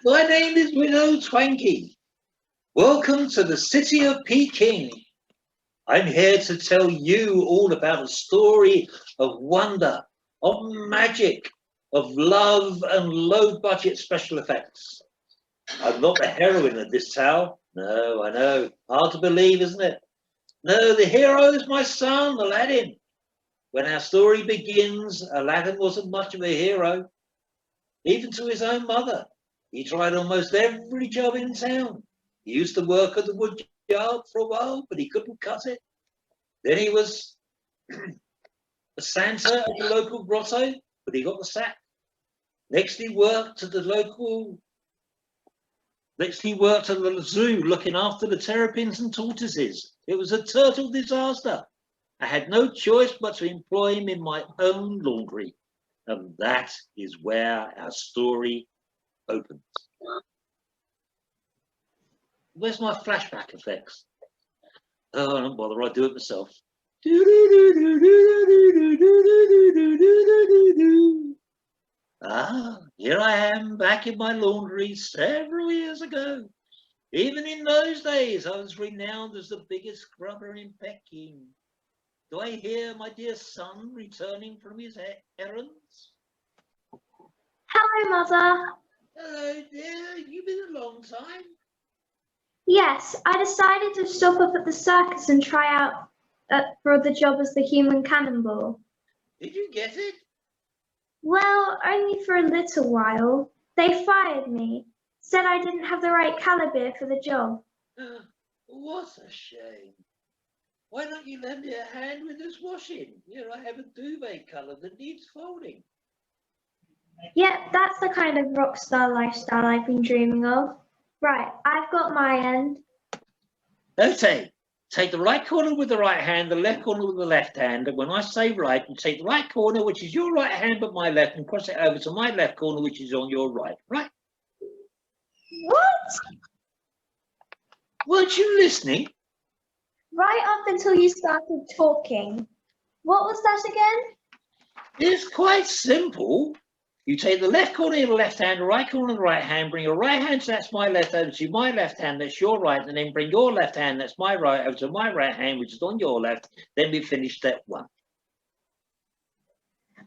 My name is Widow Twanky. Welcome to the city of Peking. I'm here to tell you all about a story of wonder, of magic, of love and low-budget special effects. I'm not the heroine of this tale. No, I know. Hard to believe, isn't it? No, the hero is my son, Aladdin. When our story begins, Aladdin wasn't much of a hero, even to his own mother. He tried almost every job in town. He used to work at the wood yard for a while, but he couldn't cut it. Then he was a Santa at the local grotto, but he got the sack. Next he worked at the zoo looking after the terrapins and tortoises. It was a total disaster. I had no choice but to employ him in my own laundry. And that is where our story opens. Where's my flashback effects? Oh, I don't bother, I do it myself. Ah, here I am back in my laundry several years ago. Even in those days, I was renowned as the biggest scrubber in Peking. Do I hear my dear son returning from his errands? Hello, Mother. Hello, dear. You've been a long time. Yes, I decided to stop up at the circus and try out for the job as the human cannonball. Did you get it? Well, only for a little while. They fired me, said I didn't have the right caliber for the job. What a shame. Why don't you lend me a hand with this washing? Here I have a duvet colour that needs folding. Yep, that's the kind of rock star lifestyle I've been dreaming of. Right, I've got my end. Okay, take the right corner with the right hand, the left corner with the left hand, and when I say right, you take the right corner, which is your right hand but my left, and cross it over to my left corner, which is on your right. Right? What? Weren't you listening? Right up until you started talking. What was that again? It's quite simple. You take the left corner of the left hand, the right corner of the right hand, bring your right hand, so that's my left, over to my left hand, that's your right, and then bring your left hand, that's my right, over to my right hand, which is on your left. Then we finish step one.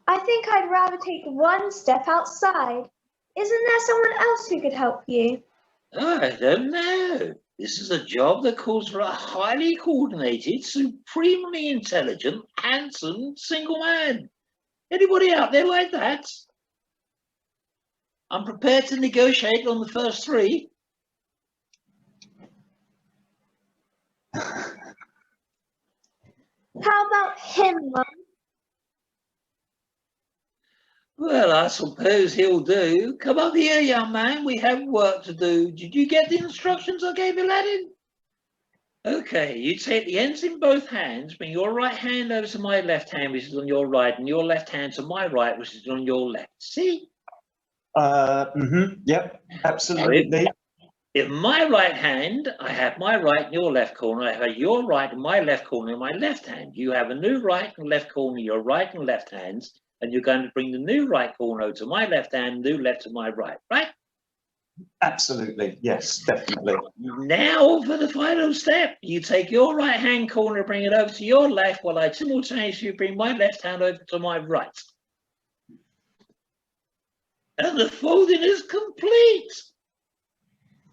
I think I'd rather take one step outside. Isn't there someone else who could help you? I don't know. This is a job that calls for a highly coordinated, supremely intelligent, handsome, single man. Anybody out there like that? I'm prepared to negotiate on the first three. How about him, Mum? Well, I suppose he'll do. Come up here, young man. We have work to do. Did you get the instructions I gave Aladdin? Okay, you take the ends in both hands, bring your right hand over to my left hand, which is on your right, and your left hand to my right, which is on your left. See? Yep, absolutely. In my right hand, I have my right and your left corner. I have your right and my left corner in my left hand. You have a new right and left corner, your right and left hands, and you're going to bring the new right corner to my left hand, new left to my right, right? Absolutely, yes, definitely. Now for the final step. You take your right hand corner, bring it over to your left, while I simultaneously bring my left hand over to my right. And the folding is complete.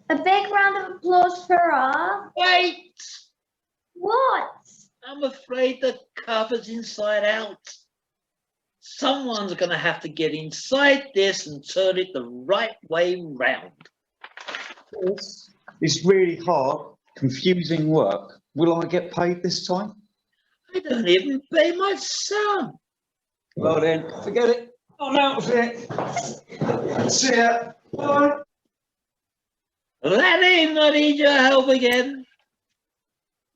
A big round of applause for our... Wait! What? I'm afraid the cover's inside out. Someone's going to have to get inside this and turn it the right way round. It's really hard, confusing work. Will I get paid this time? I don't even pay my son. Well then, forget it. I'm out of it. See ya. Bye. Aladdin, I need your help again.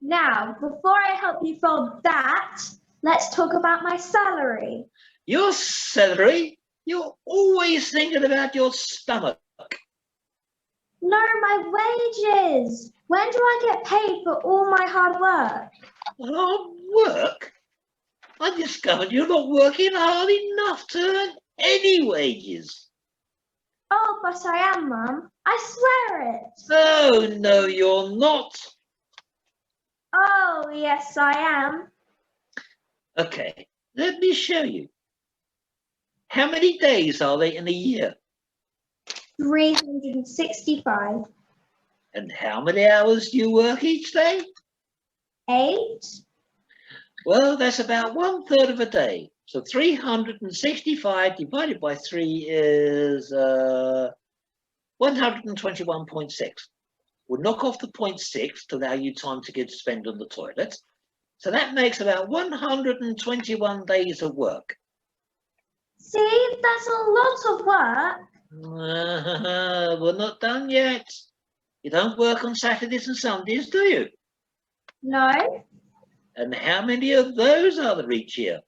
Now, before I help you fold that, let's talk about my salary. Your salary? You're always thinking about your stomach. No, my wages. When do I get paid for all my hard work? Hard work? I discovered you're not working hard enough to earn any wages. Oh, but I am, Mum. I swear it. Oh, no, you're not. Oh, yes, I am. Okay, let me show you. How many days are there in a year? 365. And how many hours do you work each day? 8. Well, that's about 1/3 of a day. So 365 divided by 3 is 121.6. We'll knock off the 0.6 to allow you time to get spent on the toilet. So that makes about 121 days of work. See, that's a lot of work. We're not done yet. You don't work on Saturdays and Sundays, do you? No. And how many of those are there each year?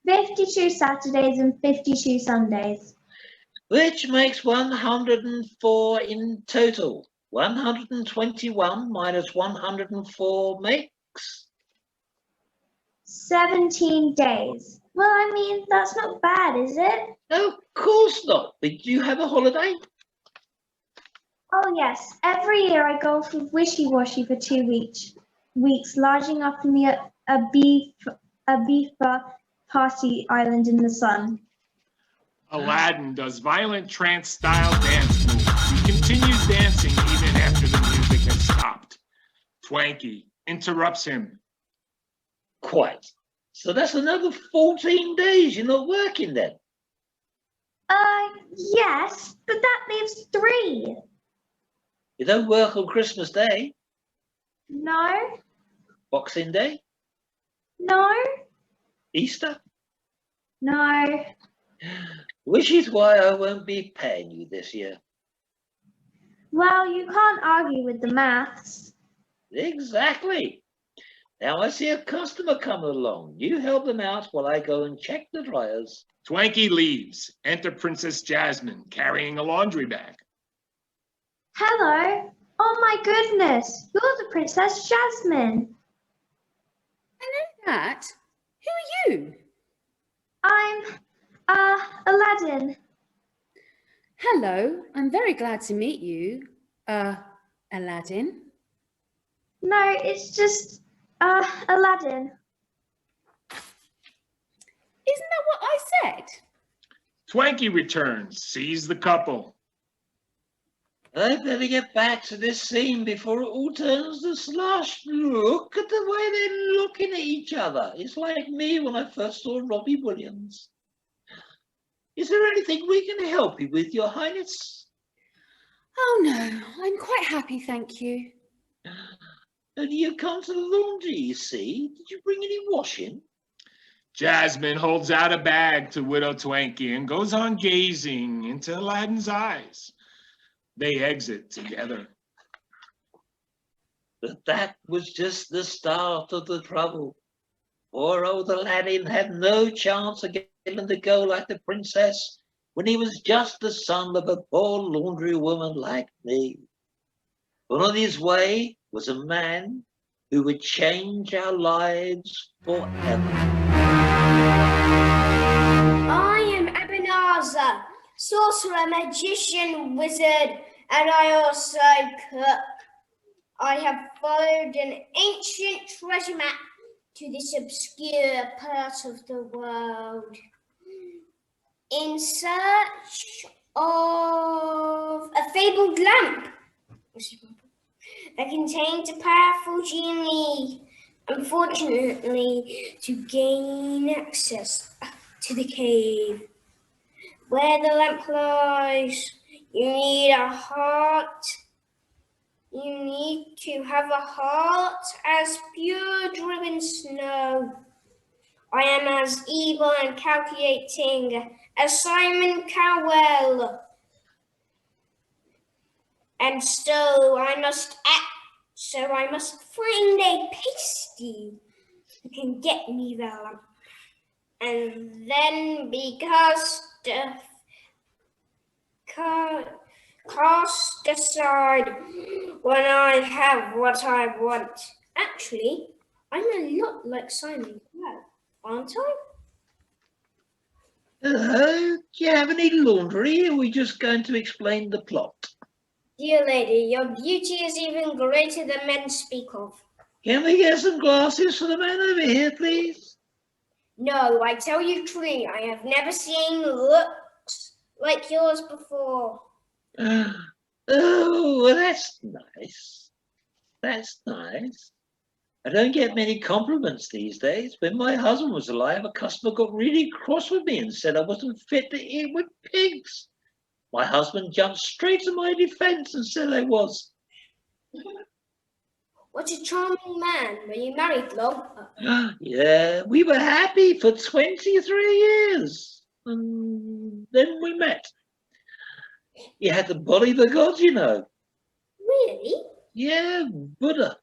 52 Saturdays and 52 Sundays. Which makes 104 in total. 121 minus 104 makes 17 days. Well, I mean, that's not bad, is it? No, of course not. But do you have a holiday? Oh, yes. Every year I go for wishy-washy for 2 weeks, lodging up in the Ibiza party island in the sun. Aladdin does violent trance-style dance moves. He continues dancing even after the music has stopped. Twanky interrupts him. Quite. So that's another 14 days you're not working then. Yes, but that leaves 3. You don't work on Christmas Day, No, Boxing Day, no, Easter, no. which is why I won't be paying you this year. Well, you can't argue with the maths. Exactly. Now I see a customer coming along. You help them out while I go and check the dryers. Twanky leaves. Enter Princess Jasmine carrying a laundry bag. Hello. Oh my goodness, you're the Princess Jasmine. I know that. Who are you? I'm, Aladdin. Hello, I'm very glad to meet you. Aladdin? No, it's just, Aladdin. Isn't that what I said? Twanky returns, sees the couple. I better get back to this scene before it all turns to slush. Look at the way they're looking at each other. It's like me when I first saw Robbie Williams. Is there anything we can help you with, Your Highness? Oh no, I'm quite happy, thank you. And you come to the laundry, you see. Did you bring any washing? Jasmine holds out a bag to Widow Twanky and goes on gazing into Aladdin's eyes. They exit together. But that was just the start of the trouble. Poor old Aladdin had no chance of getting to go like the princess when he was just the son of a poor laundry woman like me. But on his way was a man who would change our lives forever. I am Ebenezer, sorcerer, magician, wizard, and I also cook. I have followed an ancient treasure map to this obscure part of the world in search of a fabled lamp that contains a powerful genie. Unfortunately, to gain access to the cave where the lamp lies, you need a heart. You need to have a heart as pure driven snow. I am as evil and calculating as Simon Cowell. And so I must act. So I must find a pasty who can get me the lamp. And then be cast aside when I have what I want. Actually, I'm a lot like Simon Cowell, aren't Hello, do you have any laundry, or are we just going to explain the plot? Dear lady, your beauty is even greater than men speak of. Can we get some glasses for the man over here, please? No, I tell you truly, I have never seen looks like yours before. Oh, well, that's nice. That's nice. I don't get many compliments these days. When my husband was alive, a customer got really cross with me and said I wasn't fit to eat with pigs. My husband jumped straight to my defense and said I was. What a charming man. Were you married long? Yeah, we were happy for 23 years. And then we met. He had the body of the gods, you know. Really? Yeah, Buddha.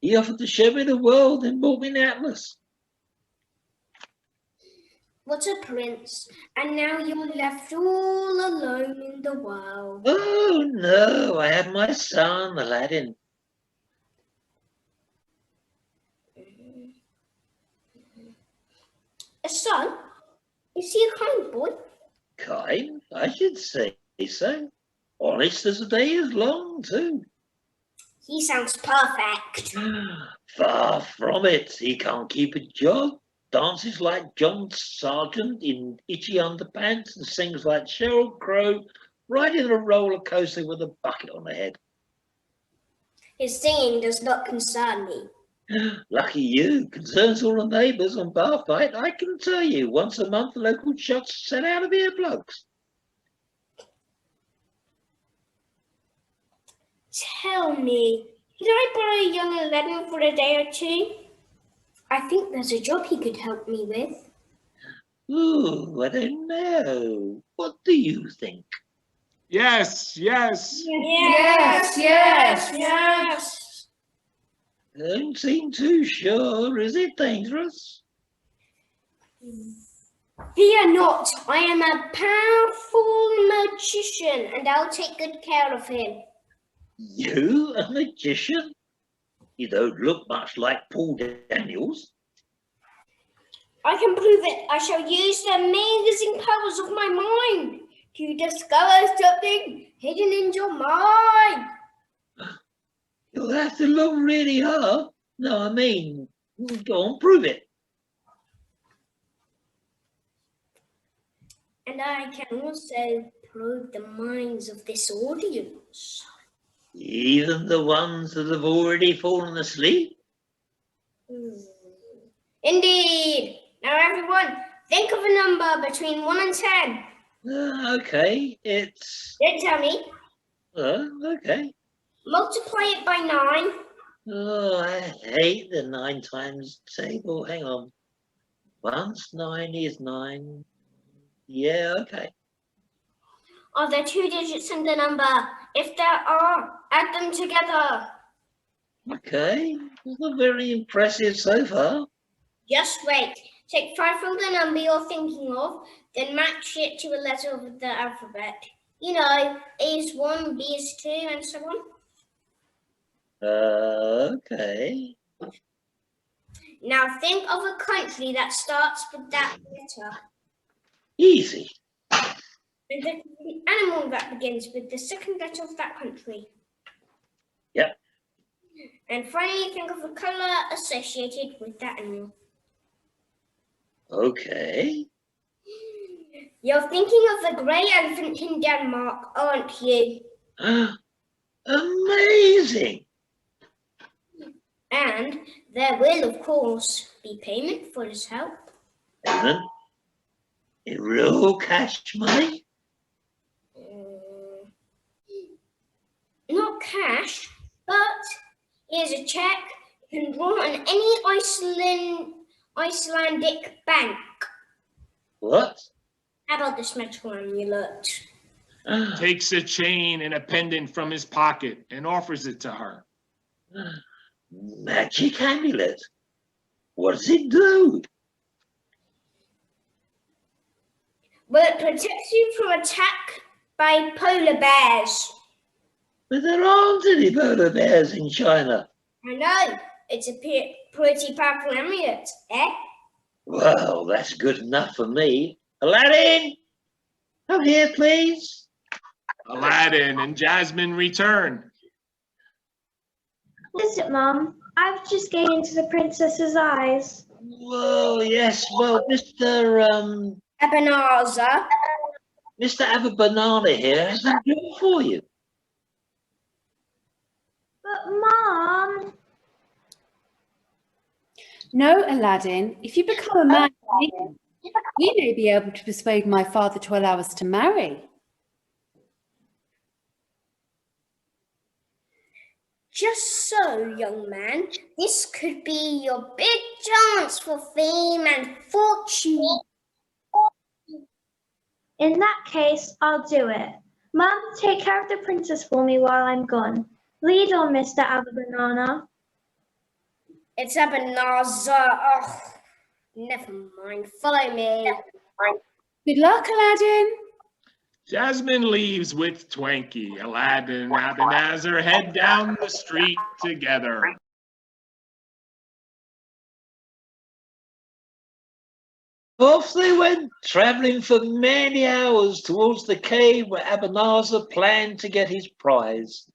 He offered to show me the world and brought me an atlas. What a prince. And now you're left all alone in the world. Oh, no, I have my son, Aladdin. A son? Is he a kind boy? Kind, I should say so. Honest as the day is long, too. He sounds perfect. Far from it. He can't keep a job. Dances like John Sargent in itchy underpants and sings like Sheryl Crow riding a roller coaster with a bucket on the head. His singing does not concern me. Lucky you. Concerns all the neighbours on Barfight. I can tell you, once a month the local shops sell out of earplugs. Tell me, could I borrow young Aladdin for a day or two? I think there's a job he could help me with. Ooh, I don't know. What do you think? Yes, yes. Yes, yes, yes. Don't seem too sure. Is it dangerous? Fear not, I am a powerful magician and I'll take good care of him. You, a magician? You don't look much like Paul Daniels. I can prove it. I shall use the amazing powers of my mind to discover something hidden in your mind. You'll have to look really hard. No, I mean, go on, prove it. And I can also probe the minds of this audience. Even the ones that have already fallen asleep? Indeed. Now everyone, think of a number between 1 and 10. Okay, it's... Don't tell me. Okay. Multiply it by 9. Oh, I hate the 9 times table. Hang on. Once 9 is 9. Yeah, okay. Are there 2 digits in the number? If there are, add them together. Okay, not very impressive so far. Just wait. Take 5 from the number you're thinking of, then match it to a letter of the alphabet. You know, A is 1, B is 2, and so on. Okay. Now think of a country that starts with that letter. Easy. And think of the animal that begins with the second letter of that country. Yep. And finally think of a colour associated with that animal. Okay. You're thinking of the grey elephant in Denmark, aren't you? Amazing. And there will, of course, be payment for his help. Payment? In real cash money? Not cash, but here's a cheque you can draw on any Icelandic bank. What? How about this metal amulet? Takes a chain and a pendant from his pocket and offers it to her. Magic amulet? What does it do? Well, it protects you from attack by polar bears. But there aren't any polar bears in China. I know, it's a pretty powerful amulet, eh? Well, that's good enough for me. Aladdin, come here, please. Aladdin and Jasmine return. What is it, Mum? I was just getting into the princess's eyes. Well, yes, well, Ebenezer. Mr. Have a Banana here has been good for you. But, Mum, No, Aladdin, if you become a man, we may be able to persuade my father to allow us to marry. Just so, young man, this could be your big chance for fame and fortune. in that case, I'll do it. Mum, take care of the princess for me while I'm gone. Lead on, Mr. Banana. It's Ebenezer. Oh, never mind. Follow me. Good luck, Aladdin. Jasmine leaves with Twanky. Aladdin and Ebenezer head down the street together. Off they went, travelling for many hours towards the cave where Ebenezer planned to get his prize.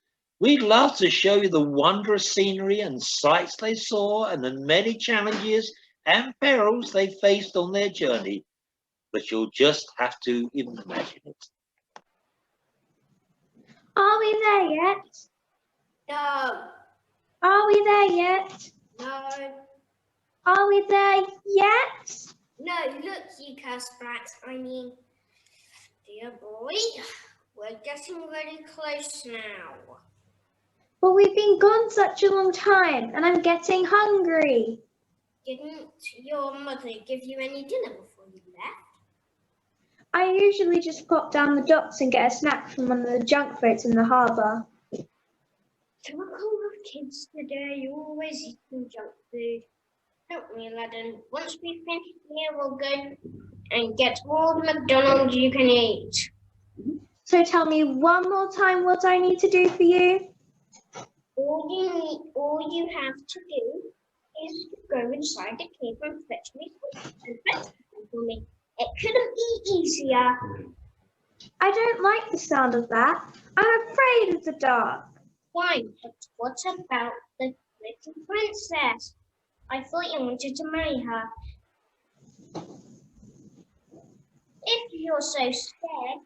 We'd love to show you the wondrous scenery and sights they saw and the many challenges and perils they faced on their journey, but you'll just have to imagine it. Are we there yet? No, Are we there yet? no, Are we there yet? no. Look, you cursed brat. I mean, dear boy, we're getting very close now. But we've been gone such a long time, and I'm getting hungry. Didn't your mother give you any dinner before you left? I usually just pop down the docks and get a snack from one of the junk boats in the harbour. Typical of kids today, always eating junk food. Don't we, Aladdin? Once we finish here, we'll go and get all the McDonald's you can eat. So tell me one more time what I need to do for you. All you have to do is to go inside the cave and fetch me something for me. It couldn't be easier. I don't like the sound of that. I'm afraid of the dark. Fine, but what about the little princess? I thought you wanted to marry her. If you're so scared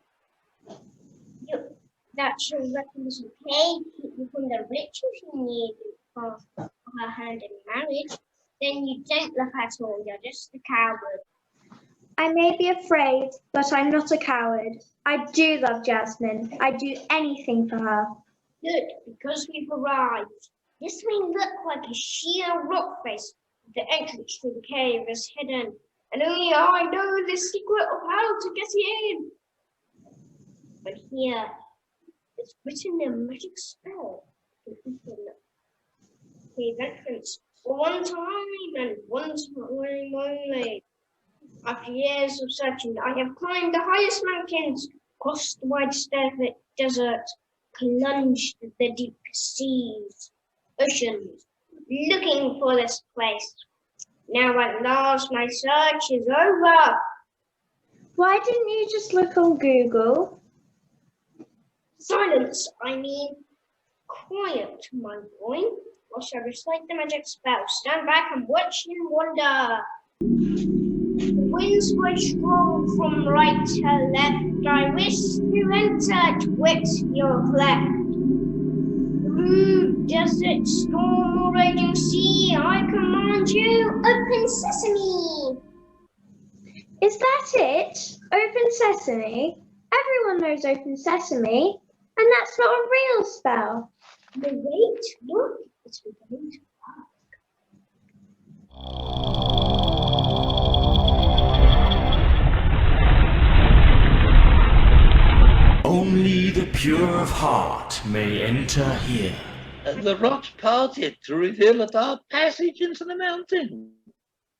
that she'll recognize you pay, keep you from the riches you need for her hand in marriage, then you don't look at all. You're just a coward. I may be afraid, but I'm not a coward. I do love Jasmine. I'd do anything for her. Good, because we've arrived. This may look like a sheer rock face. The entrance to the cave is hidden, and only I know the secret of how to get in. But here is written a magic spell to open the cave entrance for one time and one time only. After years of searching, I have climbed the highest mountains, crossed the wide desert, plunged the deep seas, oceans, looking for this place. Now at last my search is over. Why didn't you just look on Google? Silence, I mean. Quiet, my boy. Or shall I recite the magic spell? Stand back and watch in wonder. The winds were strong from right to left. I wish to enter twixt your cleft. Through desert, storm, or raging sea, I command you, open sesame. Is that it? Open Sesame? Everyone knows Open Sesame, and that's not a real spell. The wait, look, it's beginning to Only the pure of heart may enter here. The rocks parted to reveal a dark passage into the mountain.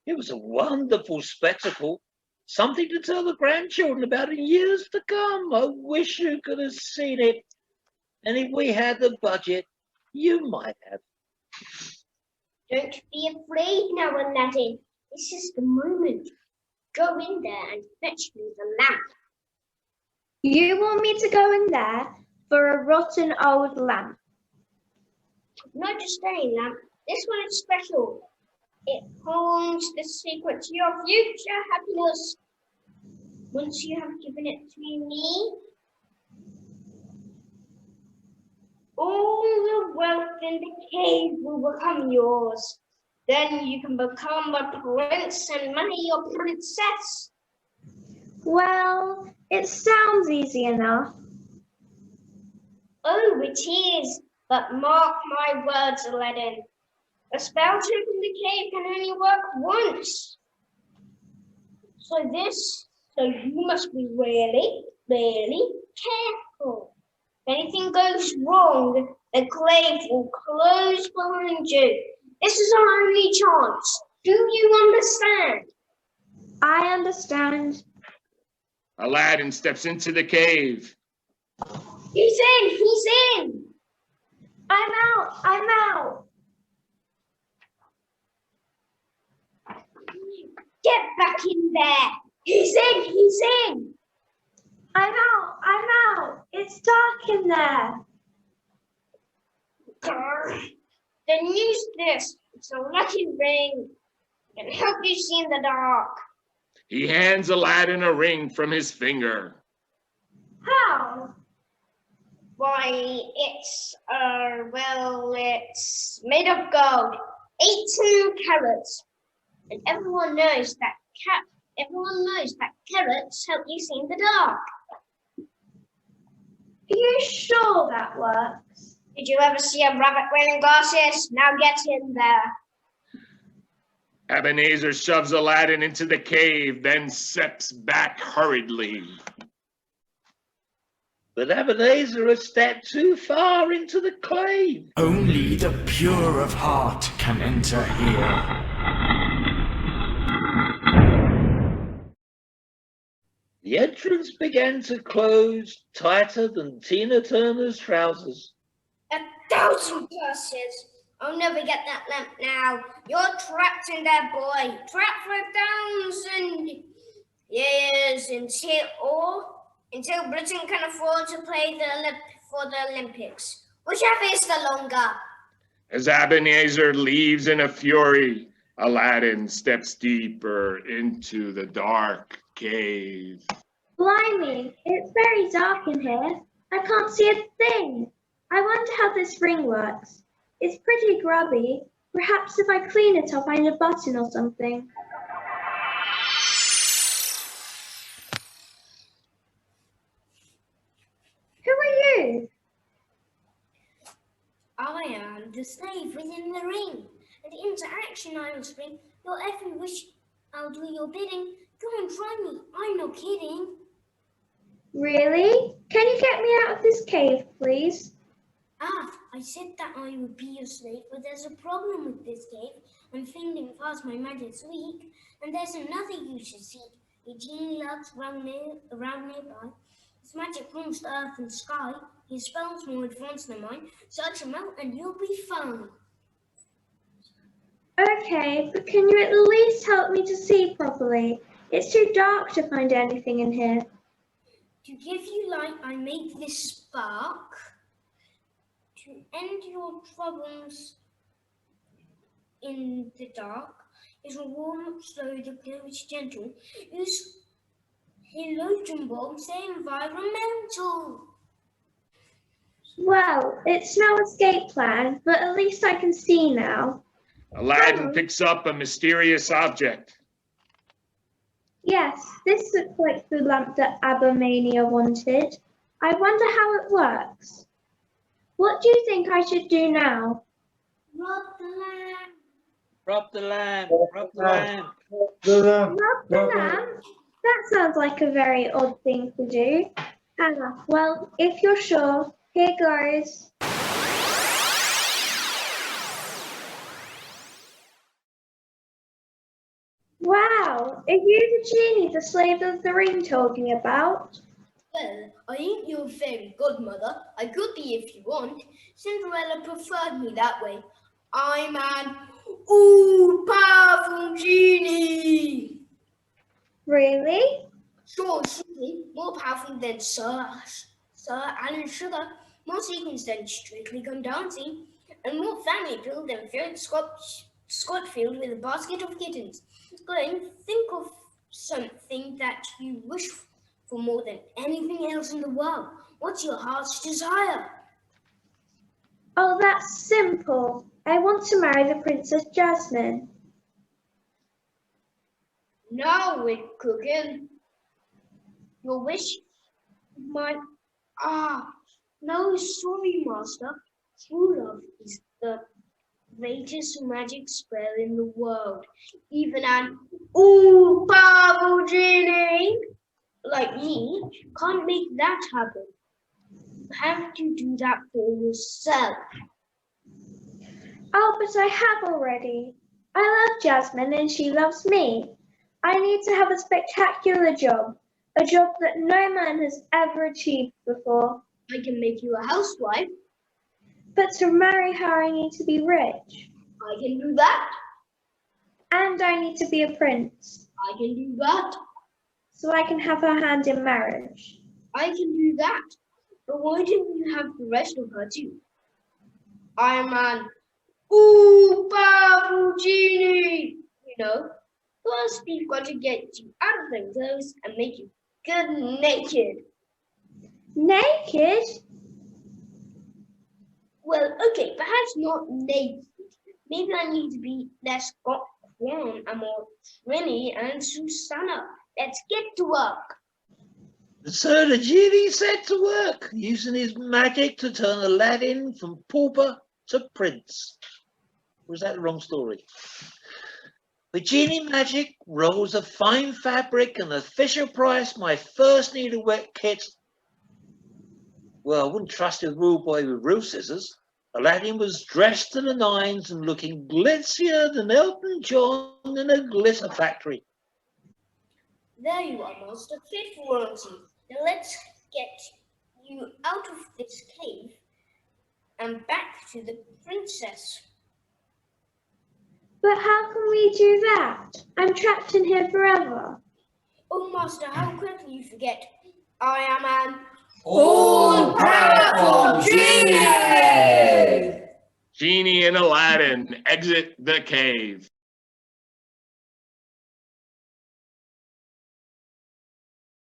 It was a wonderful spectacle, something to tell the grandchildren about in years to come. I wish you could have seen it. And if we had the budget, you might have. Don't be afraid now, Aladdin. This is the moment. Go in there and fetch me the lamp. You want me to go in there for a rotten old lamp? Not just any lamp. This one is special. It holds the secret to your future happiness. Once you have given it to me, all the wealth in the cave will become yours. Then you can become a prince and marry your princess. Well, it sounds easy enough. Oh, it is. But mark my words, Aladdin. A spell to open the cave can only work once. So you must be really, really careful. If anything goes wrong, the cave will close behind you. This is our only chance. Do you understand? I understand. Aladdin steps into the cave. He's in! He's in! I'm out! I'm out! Get back in there! He's in! He's in! I'm out! I'm out! It's dark in there! Then use this. It's a lucky ring. It can help you see in the dark. He hands Aladdin a ring from his finger. How? Why, it's made of gold. 18 carats. And everyone knows that carrots help you see in the dark. Are you sure that works? Did you ever see a rabbit wearing glasses? Now get in there. Ebenezer shoves Aladdin into the cave, then steps back hurriedly. But Ebenezer had stepped too far into the cave. Only the pure of heart can enter here. The entrance began to close tighter than Tina Turner's trousers. 1,000 curses. I'll never get that lamp now. You're trapped in there, boy. Trapped for 1,000 years until Britain can afford to play for the Olympics. Whichever is the longer. As Ebenezer leaves in a fury, Aladdin steps deeper into the dark cave. Blimey, it's very dark in here. I can't see a thing. I wonder how this ring works. It's pretty grubby. Perhaps if I clean it, I'll find a button or something. Who are you? I am the slave within the ring. And the interaction I will spring, your every wish, I'll do your bidding. Go and try me. I'm not kidding. Really? Can you get me out of this cave, please? I said that I would be your slave, but there's a problem with this cave. I'm finding fast my magic's weak, and there's another you should seek. A genie lurks around nearby. His magic roams the earth and sky. His spells more advanced than mine. Search him out and you'll be fine. Okay, but can you at least help me to see properly? It's too dark to find anything in here. To give you light, I made this spark. To end your troubles in the dark, is a warm, slow, the glow is gentle. Use halogen bulbs, they're environmental. Well, it's no escape plan, but at least I can see now. Aladdin picks up a mysterious object. Yes, this looks like the lamp that Abomania wanted. I wonder how it works. What do you think I should do now? Rub the lamp. Rub the lamp, rub the lamp. Rub the lamp? That sounds like a very odd thing to do. Well, if you're sure, here goes. Wow, are you the genie the slave of the ring told me about? Well, I ain't your fairy godmother. I could be if you want. Cinderella preferred me that way. I'm an all-powerful genie. really? Surely more powerful than Sir Alan Sugar, more sequence than Strictly Come Dancing, and more family built than filled Scotfield with a basket of kittens. Glenn, think of something that you wish for more than anything else in the world. What's your heart's desire? Oh, that's simple. I want to marry the Princess Jasmine. Now we're cooking. Your wish might... No, sorry, Master. True love is the greatest magic spell in the world. Even an all-powerful genie like me can't make that happen. You have to do that for yourself. Oh, but I have already. I love Jasmine and she loves me. I need to have a spectacular job, a job that no man has ever achieved before. I can make you a housewife. But to marry her, I need to be rich. I can do that. And I need to be a prince. I can do that. So I can have her hand in marriage. I can do that. But why don't you have the rest of her too? I'm an all-powerful genie. You know, first we've got to get you out of them clothes and make you good naked. Naked? Well, okay, perhaps not naked. Maybe I need to be less Quan and more Trini and Susanna. Let's get to work. So the genie set to work, using his magic to turn Aladdin from pauper to prince. Was that the wrong story? With genie magic rolls of fine fabric and the Fisher-Price my first needlework kit. Well, I wouldn't trust a real boy with real scissors. Aladdin was dressed to the nines and looking glitzier than Elton John in a glitter factory. There you are, Master. Fit for royalty. Now let's get you out of this cave and back to the princess. But how can we do that? I'm trapped in here forever. Oh, Master, how quickly you forget. I am an all-powerful genie! Genie and Aladdin exit the cave.